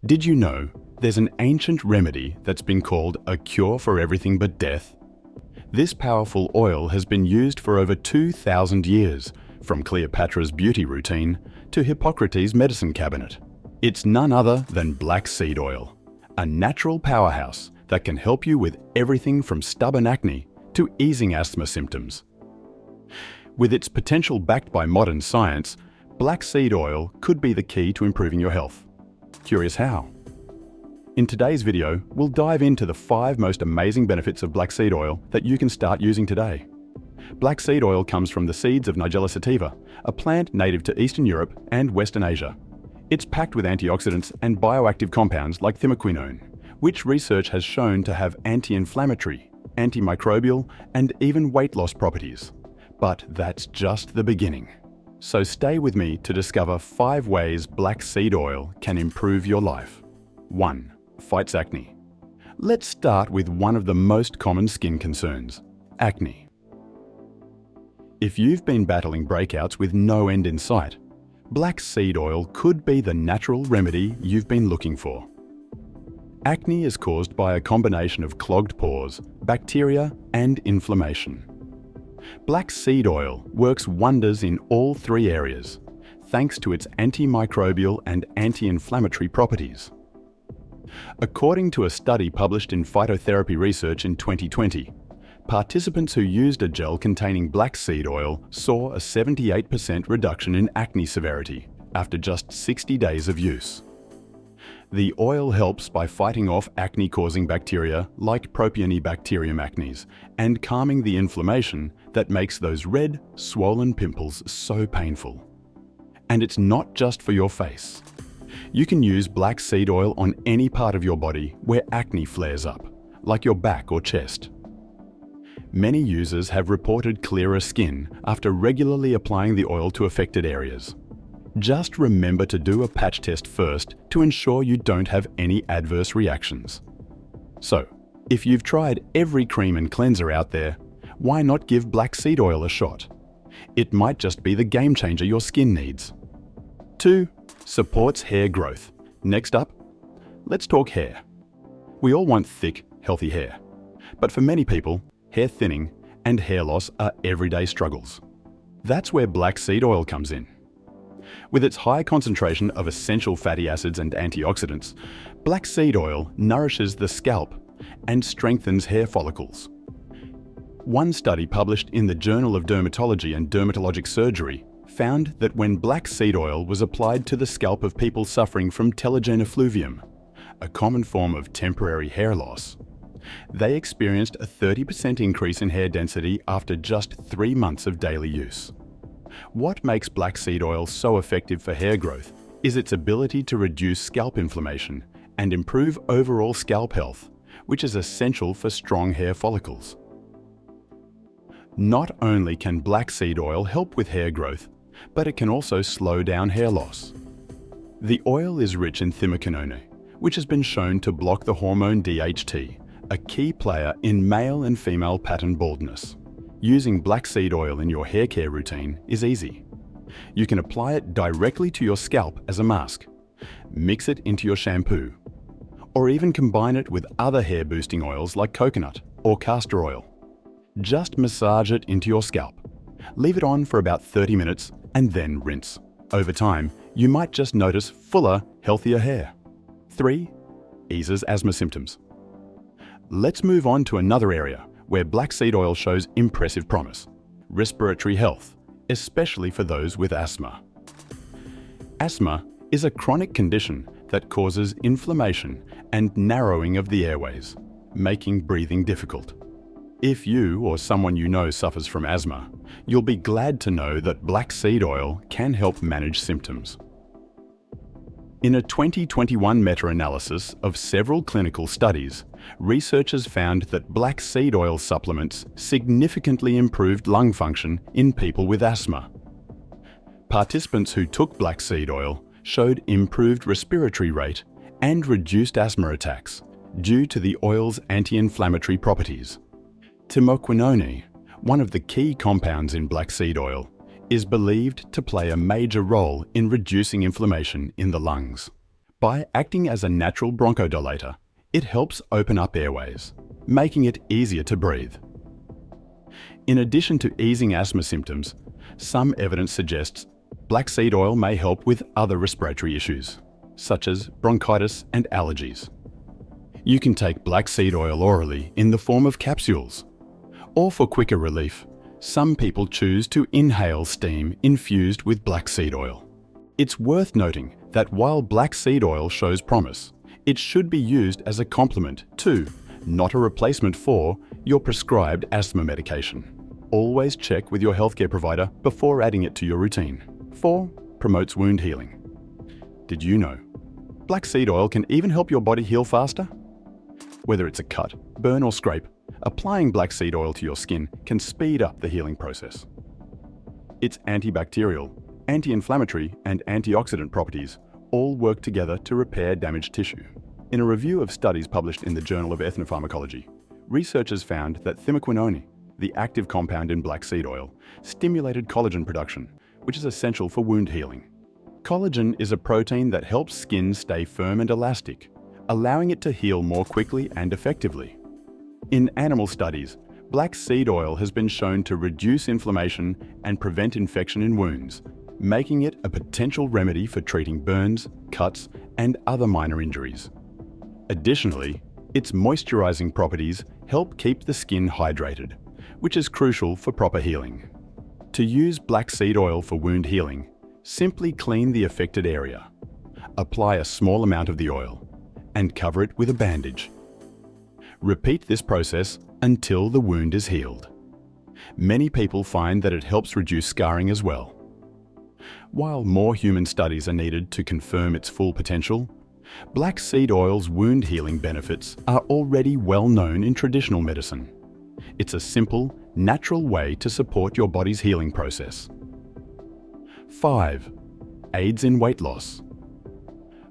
Did you know there's an ancient remedy that's been called a cure for everything but death? This powerful oil has been used for over 2,000 years, from Cleopatra's beauty routine to Hippocrates' medicine cabinet. It's none other than black seed oil, a natural powerhouse that can help you with everything from stubborn acne to easing asthma symptoms. With its potential backed by modern science, black seed oil could be the key to improving your health. Curious how? In today's video, we'll dive into the 5 most amazing benefits of black seed oil that you can start using today. Black seed oil comes from the seeds of Nigella sativa, a plant native to Eastern Europe and Western Asia. It's packed with antioxidants and bioactive compounds like thimaquinone, which research has shown to have anti-inflammatory, antimicrobial, and even weight loss properties. But that's just the beginning. So stay with me to discover 5 ways black seed oil can improve your life. 1. Fights acne. Let's start with one of the most common skin concerns, acne. If you've been battling breakouts with no end in sight, black seed oil could be the natural remedy you've been looking for. Acne is caused by a combination of clogged pores, bacteria, and inflammation. Black seed oil works wonders in all 3 areas, thanks to its antimicrobial and anti-inflammatory properties. According to a study published in Phytotherapy Research in 2020, participants who used a gel containing black seed oil saw a 78% reduction in acne severity after just 60 days of use. The oil helps by fighting off acne-causing bacteria like Propionibacterium acnes and calming the inflammation that makes those red, swollen pimples so painful. And it's not just for your face. You can use black seed oil on any part of your body where acne flares up, like your back or chest. Many users have reported clearer skin after regularly applying the oil to affected areas. Just remember to do a patch test first to ensure you don't have any adverse reactions. So, if you've tried every cream and cleanser out there, why not give black seed oil a shot? It might just be the game changer your skin needs. 2. Supports hair growth. Next up, let's talk hair. We all want thick, healthy hair. But for many people, hair thinning and hair loss are everyday struggles. That's where black seed oil comes in. With its high concentration of essential fatty acids and antioxidants, black seed oil nourishes the scalp and strengthens hair follicles. One study published in the Journal of Dermatology and Dermatologic Surgery found that when black seed oil was applied to the scalp of people suffering from telogen effluvium, a common form of temporary hair loss, they experienced a 30% increase in hair density after just 3 months of daily use. What makes black seed oil so effective for hair growth is its ability to reduce scalp inflammation and improve overall scalp health, which is essential for strong hair follicles. Not only can black seed oil help with hair growth, but it can also slow down hair loss. The oil is rich in thimaquinone, which has been shown to block the hormone DHT, a key player in male and female pattern baldness. Using black seed oil in your hair care routine is easy. You can apply it directly to your scalp as a mask, mix it into your shampoo, or even combine it with other hair boosting oils like coconut or castor oil. Just massage it into your scalp. Leave it on for about 30 minutes and then rinse. Over time, you might just notice fuller, healthier hair. 3. Eases asthma symptoms. Let's move on to another area where black seed oil shows impressive promise: respiratory health, especially for those with asthma. Asthma is a chronic condition that causes inflammation and narrowing of the airways, making breathing difficult. If you or someone you know suffers from asthma, you'll be glad to know that black seed oil can help manage symptoms. In a 2021 meta-analysis of several clinical studies, researchers found that black seed oil supplements significantly improved lung function in people with asthma. Participants who took black seed oil showed improved respiratory rate and reduced asthma attacks due to the oil's anti-inflammatory properties. Thimaquinone, one of the key compounds in black seed oil, is believed to play a major role in reducing inflammation in the lungs. By acting as a natural bronchodilator, it helps open up airways, making it easier to breathe. In addition to easing asthma symptoms, some evidence suggests black seed oil may help with other respiratory issues, such as bronchitis and allergies. You can take black seed oil orally in the form of capsules, or for quicker relief, some people choose to inhale steam infused with black seed oil. It's worth noting that while black seed oil shows promise, it should be used as a complement to, not a replacement for, your prescribed asthma medication. Always check with your healthcare provider before adding it to your routine. 4. Promotes wound healing. Did you know black seed oil can even help your body heal faster? Whether it's a cut, burn or scrape, applying black seed oil to your skin can speed up the healing process. Its antibacterial, anti-inflammatory and antioxidant properties all work together to repair damaged tissue. In a review of studies published in the Journal of Ethnopharmacology, researchers found that thimaquinone, the active compound in black seed oil, stimulated collagen production, which is essential for wound healing. Collagen is a protein that helps skin stay firm and elastic, allowing it to heal more quickly and effectively. In animal studies, black seed oil has been shown to reduce inflammation and prevent infection in wounds, making it a potential remedy for treating burns, cuts, and other minor injuries. Additionally, its moisturizing properties help keep the skin hydrated, which is crucial for proper healing. To use black seed oil for wound healing, simply clean the affected area, apply a small amount of the oil, and cover it with a bandage. Repeat this process until the wound is healed. Many people find that it helps reduce scarring as well. While more human studies are needed to confirm its full potential, black seed oil's wound healing benefits are already well known in traditional medicine. It's a simple, natural way to support your body's healing process. 5. Aids in weight loss.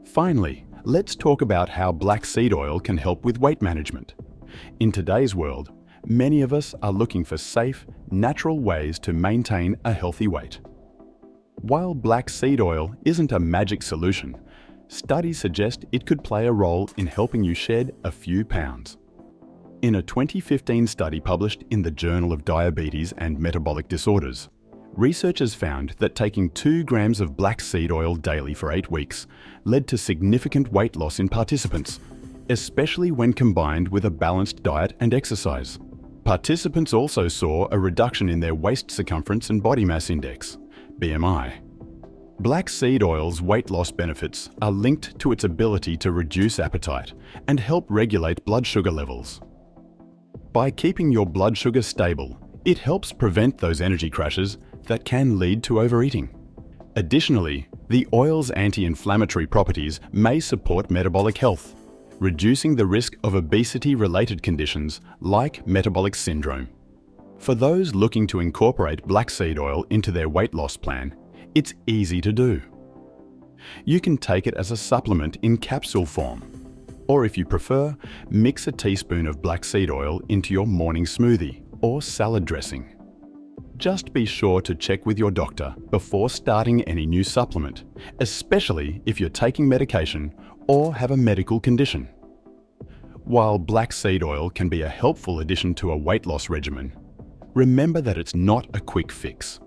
Finally, let's talk about how black seed oil can help with weight management. In today's world, many of us are looking for safe, natural ways to maintain a healthy weight. While black seed oil isn't a magic solution, studies suggest it could play a role in helping you shed a few pounds. In a 2015 study published in the Journal of Diabetes and Metabolic Disorders, researchers found that taking 2 grams of black seed oil daily for 8 weeks led to significant weight loss in participants, especially when combined with a balanced diet and exercise. Participants also saw a reduction in their waist circumference and body mass index, BMI. Black seed oil's weight loss benefits are linked to its ability to reduce appetite and help regulate blood sugar levels. By keeping your blood sugar stable, it helps prevent those energy crashes that can lead to overeating. Additionally, the oil's anti-inflammatory properties may support metabolic health, reducing the risk of obesity-related conditions like metabolic syndrome. For those looking to incorporate black seed oil into their weight loss plan, it's easy to do. You can take it as a supplement in capsule form, or if you prefer, mix a teaspoon of black seed oil into your morning smoothie or salad dressing. Just be sure to check with your doctor before starting any new supplement, especially if you're taking medication or have a medical condition. While black seed oil can be a helpful addition to a weight loss regimen, remember that it's not a quick fix.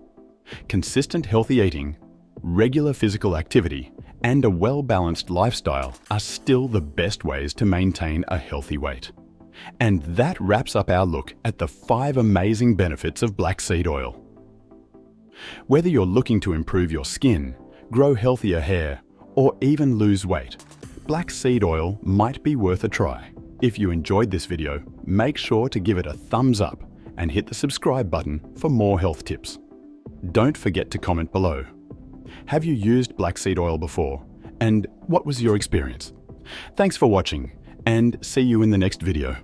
Consistent healthy eating, regular physical activity, and a well-balanced lifestyle are still the best ways to maintain a healthy weight. And that wraps up our look at the 5 amazing benefits of black seed oil. Whether you're looking to improve your skin, grow healthier hair, or even lose weight, black seed oil might be worth a try. If you enjoyed this video, make sure to give it a thumbs up and hit the subscribe button for more health tips. Don't forget to comment below. Have you used black seed oil before? And what was your experience? Thanks for watching, and see you in the next video.